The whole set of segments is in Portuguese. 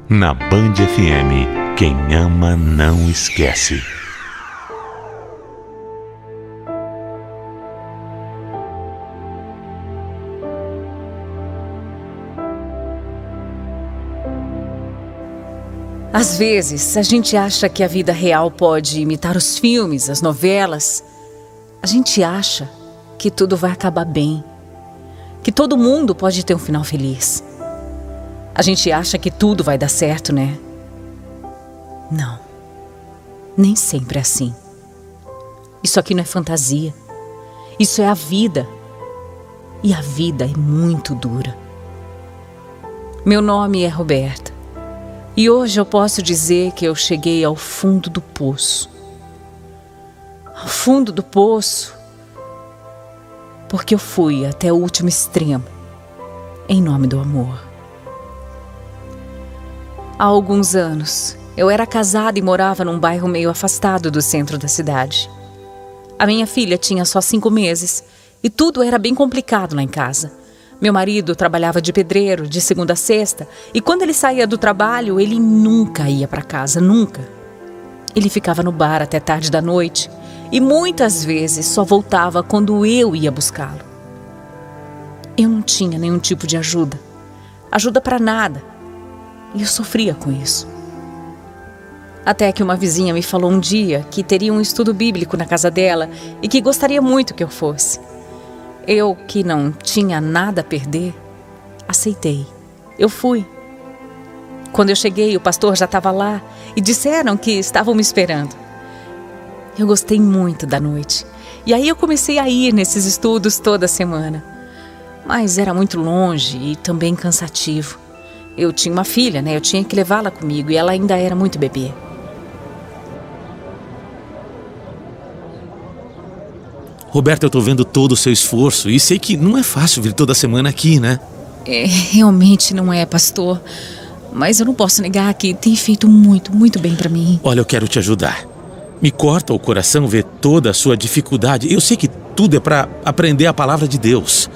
Na Band FM, quem ama não esquece. Às vezes, a gente acha que a vida real pode imitar os filmes, as novelas. A gente acha que tudo vai acabar bem, que todo mundo pode ter um final feliz. A gente acha que tudo vai dar certo, né? Não, nem sempre é assim. Isso aqui não é fantasia. Isso é a vida. E a vida é muito dura. Meu nome é Roberta. E hoje eu posso dizer que eu cheguei ao fundo do poço. Ao fundo do poço, porque eu fui até o último extremo, em nome do amor. Há alguns anos, eu era casada e morava num bairro meio afastado do centro da cidade. A minha filha tinha só 5 meses e tudo era bem complicado lá em casa. Meu marido trabalhava de pedreiro de segunda a sexta e quando ele saía do trabalho, ele nunca ia para casa, nunca. Ele ficava no bar até tarde da noite e muitas vezes só voltava quando eu ia buscá-lo. Eu não tinha nenhum tipo de ajuda para nada, e eu sofria com isso. Até que uma vizinha me falou um dia que teria um estudo bíblico na casa dela e que gostaria muito que eu fosse. Eu, que não tinha nada a perder, aceitei. Eu fui. Quando eu cheguei, o pastor já estava lá e disseram que estavam me esperando. Eu gostei muito da noite. E aí eu comecei a ir nesses estudos toda semana. Mas era muito longe e também cansativo. Eu tinha uma filha, né? Eu tinha que levá-la comigo e ela ainda era muito bebê. Roberta, eu tô vendo todo o seu esforço e sei que não é fácil vir toda semana aqui, né? Realmente não é, pastor. Mas eu não posso negar que tem feito muito bem pra mim. Olha, eu quero te ajudar. Me corta o coração ver toda a sua dificuldade. Eu sei que tudo é pra aprender a palavra de Deus.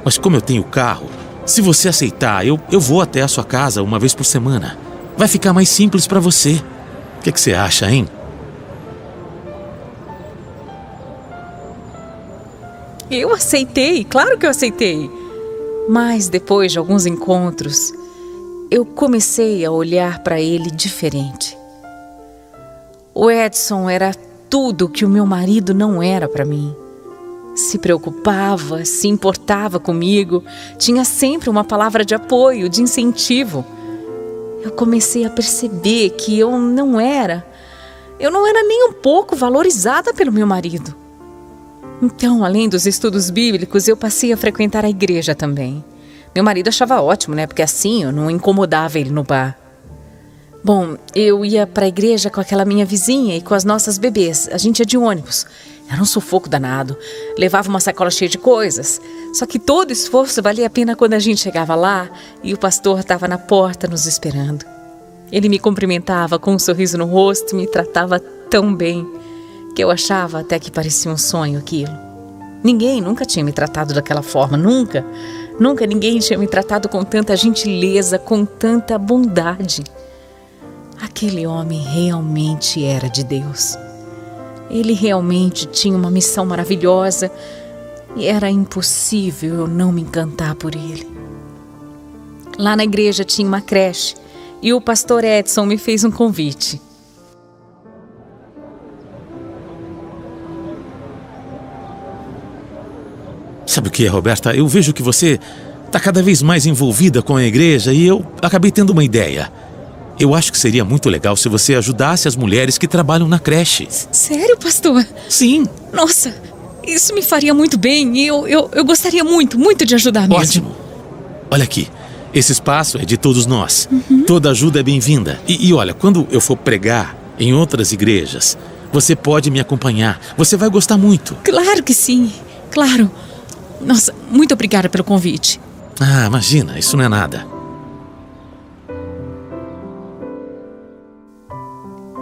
Mas como eu tenho carro, se você aceitar, eu vou até a sua casa uma vez por semana. Vai ficar mais simples pra você. O que você acha, hein? Eu aceitei, claro que eu aceitei. Mas depois de alguns encontros, eu comecei a olhar para ele diferente. O Edson era tudo que o meu marido não era para mim. Se preocupava, se importava comigo, tinha sempre uma palavra de apoio, de incentivo. Eu comecei a perceber que eu não era nem um pouco valorizada pelo meu marido. Então, além dos estudos bíblicos, eu passei a frequentar a igreja também. Meu marido achava ótimo, né? Porque assim eu não incomodava ele no bar. Bom, eu ia para a igreja com aquela minha vizinha e com as nossas bebês. A gente ia de ônibus. Era um sufoco danado. Levava uma sacola cheia de coisas. Só que todo esforço valia a pena quando a gente chegava lá e o pastor estava na porta nos esperando. Ele me cumprimentava com um sorriso no rosto e me tratava tão bem que eu achava até que parecia um sonho aquilo. Ninguém nunca tinha me tratado daquela forma, nunca. Nunca ninguém tinha me tratado com tanta gentileza, com tanta bondade. Aquele homem realmente era de Deus. Ele realmente tinha uma missão maravilhosa e era impossível eu não me encantar por ele. Lá na igreja tinha uma creche e o pastor Edson me fez um convite. Sabe o que, Roberta? Eu vejo que você está cada vez mais envolvida com a igreja e eu acabei tendo uma ideia. Eu acho que seria muito legal se você ajudasse as mulheres que trabalham na creche. Sério, pastor? Sim. Nossa, isso me faria muito bem e eu gostaria muito de ajudar mesmo. Ótimo. Olha aqui, esse espaço é de todos nós. Toda ajuda é bem-vinda. E olha, quando eu for pregar em outras igrejas, você pode me acompanhar. Você vai gostar muito. Claro que sim, claro. Nossa, muito obrigada pelo convite. Ah, imagina, isso não é nada.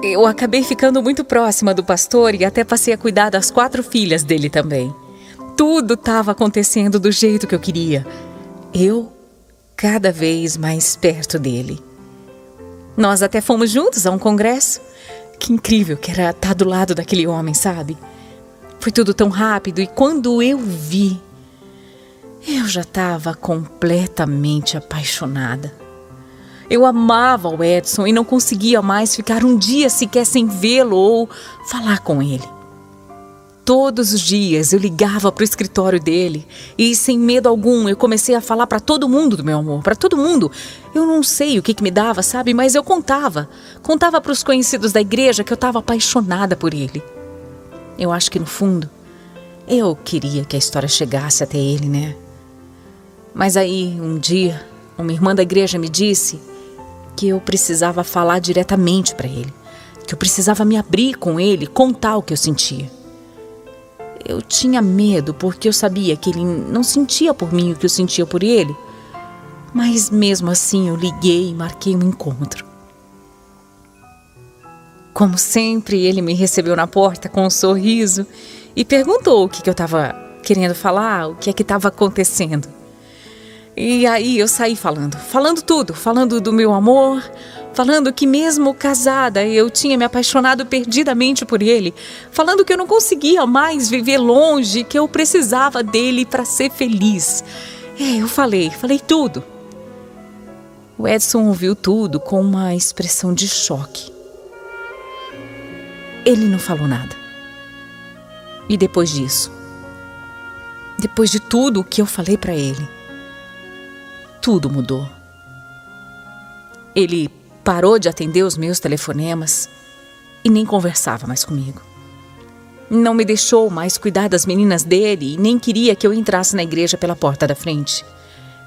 Eu acabei ficando muito próxima do pastor e até passei a cuidar das 4 filhas dele também. Tudo estava acontecendo do jeito que eu queria. Eu cada vez mais perto dele. Nós até fomos juntos a um congresso. Que incrível que era estar do lado daquele homem, sabe? Foi tudo tão rápido e quando eu vi, eu já estava completamente apaixonada. Eu amava o Edson e não conseguia mais ficar um dia sequer sem vê-lo ou falar com ele. Todos os dias eu ligava para o escritório dele e, sem medo algum, eu comecei a falar para todo mundo do meu amor, para todo mundo. Eu não sei o que me dava, sabe? Mas eu contava para os conhecidos da igreja que eu estava apaixonada por ele. Eu acho que, no fundo, eu queria que a história chegasse até ele, né? Mas aí, um dia, uma irmã da igreja me disse que eu precisava falar diretamente para ele, que eu precisava me abrir com ele, contar o que eu sentia. Eu tinha medo porque eu sabia que ele não sentia por mim o que eu sentia por ele, mas mesmo assim eu liguei e marquei um encontro. Como sempre, ele me recebeu na porta com um sorriso e perguntou o que eu estava querendo falar, o que é que estava acontecendo. E aí eu saí falando tudo, falando do meu amor, falando que mesmo casada eu tinha me apaixonado perdidamente por ele, falando que eu não conseguia mais viver longe, que eu precisava dele para ser feliz. Eu falei tudo. O Edson ouviu tudo com uma expressão de choque. Ele não falou nada. E depois disso, depois de tudo o que eu falei para ele, tudo mudou. Ele parou de atender os meus telefonemas e nem conversava mais comigo. Não me deixou mais cuidar das meninas dele e nem queria que eu entrasse na igreja pela porta da frente.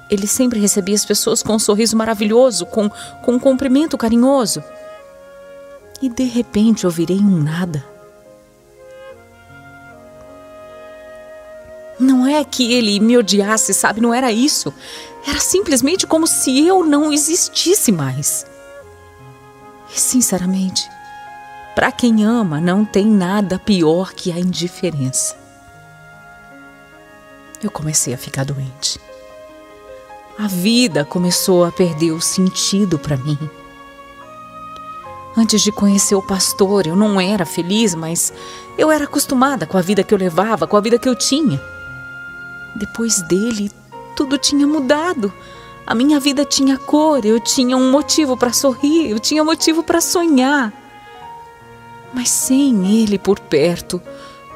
Ele sempre recebia as pessoas com um sorriso maravilhoso, com um cumprimento carinhoso. E de repente eu virei um nada. Não é que ele me odiasse, sabe? Não era isso. Era simplesmente como se eu não existisse mais. E sinceramente, para quem ama, não tem nada pior que a indiferença. Eu comecei a ficar doente. A vida começou a perder o sentido para mim. Antes de conhecer o pastor, eu não era feliz, mas eu era acostumada com a vida que eu levava, com a vida que eu tinha. Depois dele, tudo tinha mudado. A minha vida tinha cor, eu tinha um motivo para sorrir, eu tinha motivo para sonhar. Mas sem ele por perto,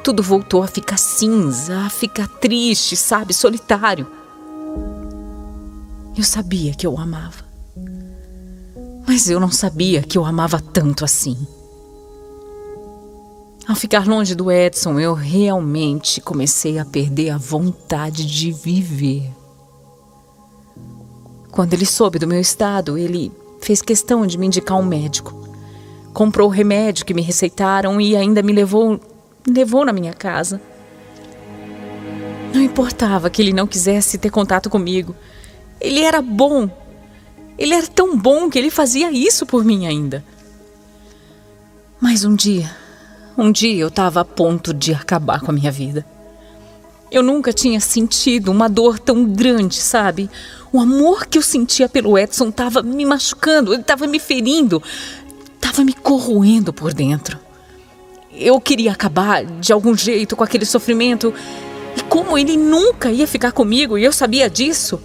tudo voltou a ficar cinza, a ficar triste, sabe, solitário. Eu sabia que eu o amava, mas eu não sabia que eu amava tanto assim. Ao ficar longe do Edson, eu realmente comecei a perder a vontade de viver. Quando ele soube do meu estado, ele fez questão de me indicar um médico. Comprou o remédio que me receitaram e ainda me levou na minha casa. Não importava que ele não quisesse ter contato comigo. Ele era bom. Ele era tão bom que ele fazia isso por mim ainda. Mas um dia eu estava a ponto de acabar com a minha vida. Eu nunca tinha sentido uma dor tão grande, sabe? O amor que eu sentia pelo Edson estava me machucando, ele estava me ferindo, estava me corroendo por dentro. Eu queria acabar de algum jeito com aquele sofrimento. E como ele nunca ia ficar comigo e eu sabia disso,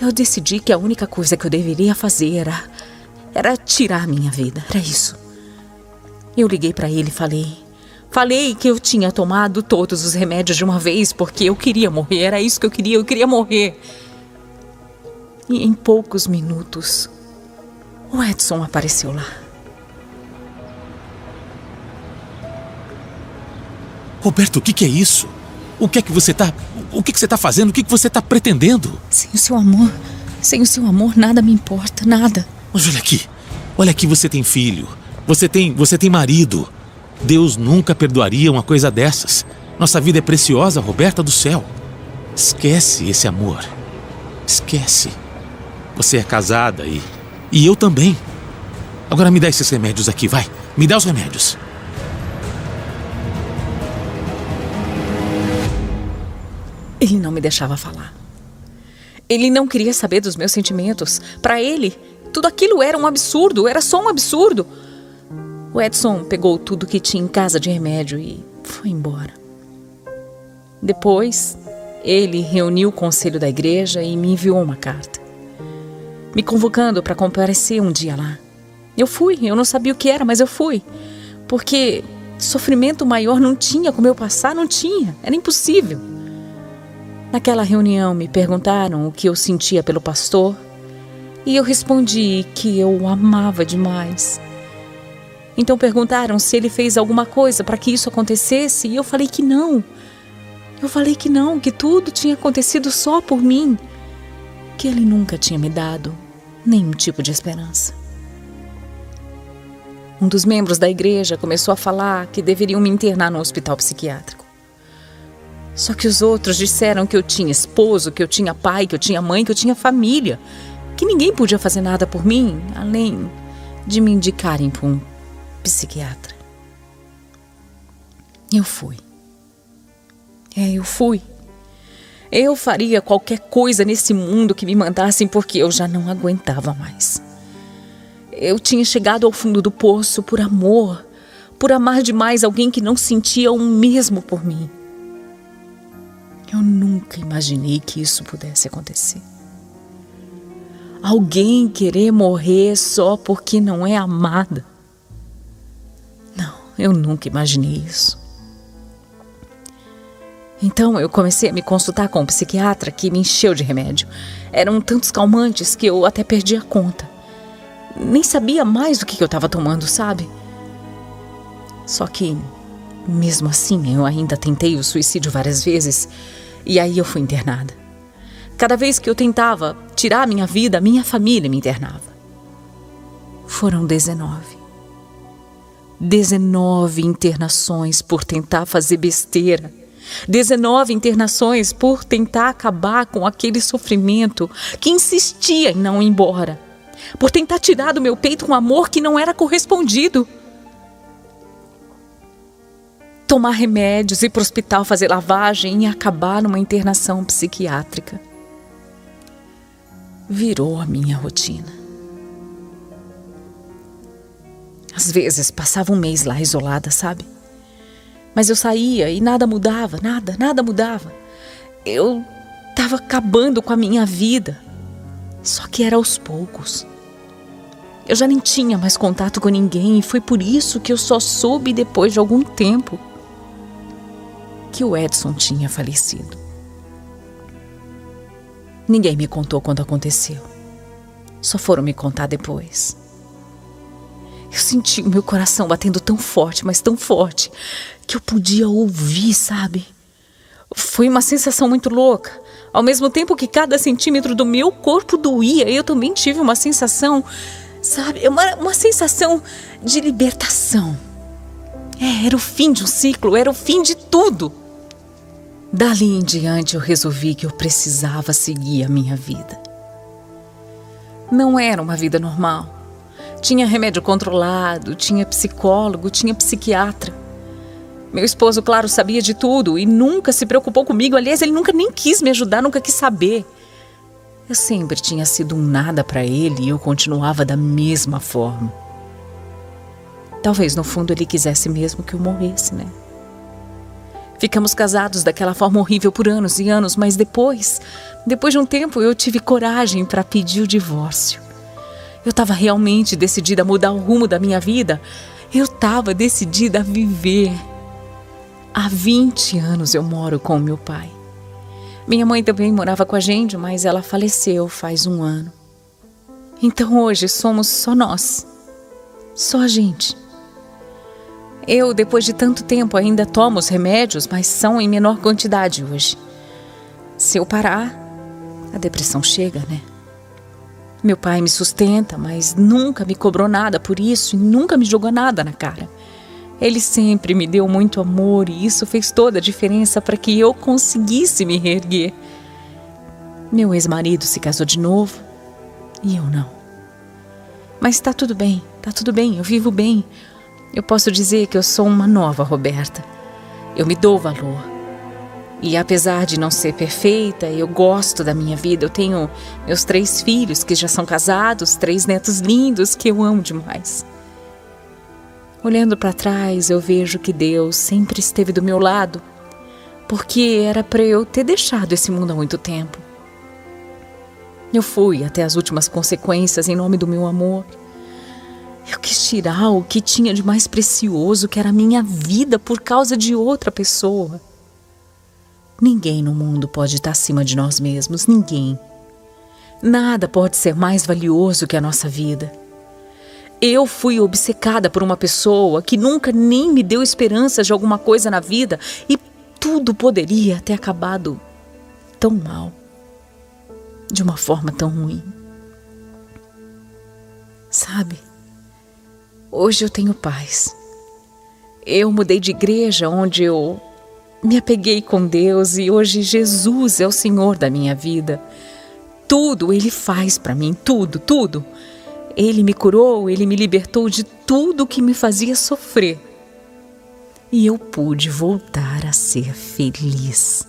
eu decidi que a única coisa que eu deveria fazer era tirar minha vida, era isso. Eu liguei para ele e falei que eu tinha tomado todos os remédios de uma vez porque eu queria morrer, era isso que eu queria morrer. E em poucos minutos, o Edson apareceu lá. Roberto, o que é isso? O que você está fazendo? O que você está pretendendo? Sem o seu amor, nada me importa, nada. Mas olha aqui, você tem filho, você tem marido. Deus nunca perdoaria uma coisa dessas. Nossa vida é preciosa, Roberta do céu. Esquece esse amor. Esquece. Você é casada e eu também. Agora me dá esses remédios aqui, vai. Me dá os remédios. Ele não me deixava falar. Ele não queria saber dos meus sentimentos. Para ele, Tudo aquilo era um absurdo, era só um absurdo. O Edson pegou tudo que tinha em casa de remédio e foi embora. Depois, ele reuniu o conselho da igreja e me enviou uma carta, me convocando para comparecer um dia lá. Eu fui, eu não sabia o que era, mas eu fui. Porque sofrimento maior não tinha como eu passar, não tinha, era impossível. Naquela reunião me perguntaram o que eu sentia pelo pastor e eu respondi que eu o amava demais. Então perguntaram se ele fez alguma coisa para que isso acontecesse e eu falei que não. Eu falei que não, que tudo tinha acontecido só por mim, que ele nunca tinha me dado nenhum tipo de esperança. Um dos membros da igreja começou a falar que deveriam me internar no hospital psiquiátrico. Só que os outros disseram que eu tinha esposo, que eu tinha pai, que eu tinha mãe, que eu tinha família, que ninguém podia fazer nada por mim, além de me indicarem para um psiquiatra. Eu fui. Eu fui. Eu faria qualquer coisa nesse mundo que me mandassem porque eu já não aguentava mais. Eu tinha chegado ao fundo do poço por amor, por amar demais alguém que não sentia o mesmo por mim. Eu nunca imaginei que isso pudesse acontecer. Alguém querer morrer só porque não é amada. Não, eu nunca imaginei isso. Então eu comecei a me consultar com um psiquiatra que me encheu de remédio. Eram tantos calmantes que eu até perdi a conta. Nem sabia mais do que eu estava tomando, sabe? Só que, mesmo assim, eu ainda tentei o suicídio várias vezes e aí eu fui internada. Cada vez que eu tentava tirar a minha vida, a minha família me internava. Foram 19. 19 internações por tentar fazer besteira. 19 internações por tentar acabar com aquele sofrimento que insistia em não ir embora. Por tentar tirar do meu peito um amor que não era correspondido. Tomar remédios, ir para o hospital fazer lavagem e acabar numa internação psiquiátrica. Virou a minha rotina. Às vezes passava um mês lá isolada, sabe? Mas eu saía e nada mudava, nada mudava. Eu estava acabando com a minha vida. Só que era aos poucos. Eu já nem tinha mais contato com ninguém e foi por isso que eu só soube depois de algum tempo que o Edson tinha falecido. Ninguém me contou quando aconteceu. Só foram me contar depois. Eu senti o meu coração batendo tão forte, mas tão forte, que eu podia ouvir, sabe? Foi uma sensação muito louca. Ao mesmo tempo que cada centímetro do meu corpo doía, eu também tive uma sensação, sabe? Uma sensação de libertação. Era o fim de um ciclo, era o fim de tudo. Dali em diante eu resolvi que eu precisava seguir a minha vida. Não era uma vida normal. Tinha remédio controlado, tinha psicólogo, tinha psiquiatra. Meu esposo, claro, sabia de tudo e nunca se preocupou comigo. Aliás, ele nunca nem quis me ajudar, nunca quis saber. Eu sempre tinha sido um nada para ele e eu continuava da mesma forma. Talvez no fundo ele quisesse mesmo que eu morresse, né? Ficamos casados daquela forma horrível por anos e anos, mas depois de um tempo eu tive coragem para pedir o divórcio. Eu estava realmente decidida a mudar o rumo da minha vida. Eu estava decidida a viver. Há 20 anos eu moro com o meu pai. Minha mãe também morava com a gente, mas ela faleceu faz 1 ano. Então hoje somos só nós. Só a gente. Eu, depois de tanto tempo, ainda tomo os remédios, mas são em menor quantidade hoje. Se eu parar, a depressão chega, né? Meu pai me sustenta, mas nunca me cobrou nada por isso e nunca me jogou nada na cara. Ele sempre me deu muito amor e isso fez toda a diferença para que eu conseguisse me reerguer. Meu ex-marido se casou de novo e eu não. Mas tá tudo bem, eu vivo bem. Eu posso dizer que eu sou uma nova Roberta. Eu me dou valor. E apesar de não ser perfeita, eu gosto da minha vida. Eu tenho meus 3 filhos que já são casados, 3 netos lindos que eu amo demais. Olhando para trás, eu vejo que Deus sempre esteve do meu lado, porque era para eu ter deixado esse mundo há muito tempo. Eu fui até as últimas consequências em nome do meu amor. Eu quis tirar o que tinha de mais precioso, que era a minha vida, por causa de outra pessoa. Ninguém no mundo pode estar acima de nós mesmos, ninguém. Nada pode ser mais valioso que a nossa vida. Eu fui obcecada por uma pessoa que nunca nem me deu esperanças de alguma coisa na vida e tudo poderia ter acabado tão mal, de uma forma tão ruim. Sabe, hoje eu tenho paz. Eu mudei de igreja onde eu me apeguei com Deus e hoje Jesus é o Senhor da minha vida. Tudo Ele faz para mim, tudo, tudo. Ele me curou, Ele me libertou de tudo que me fazia sofrer. E eu pude voltar a ser feliz.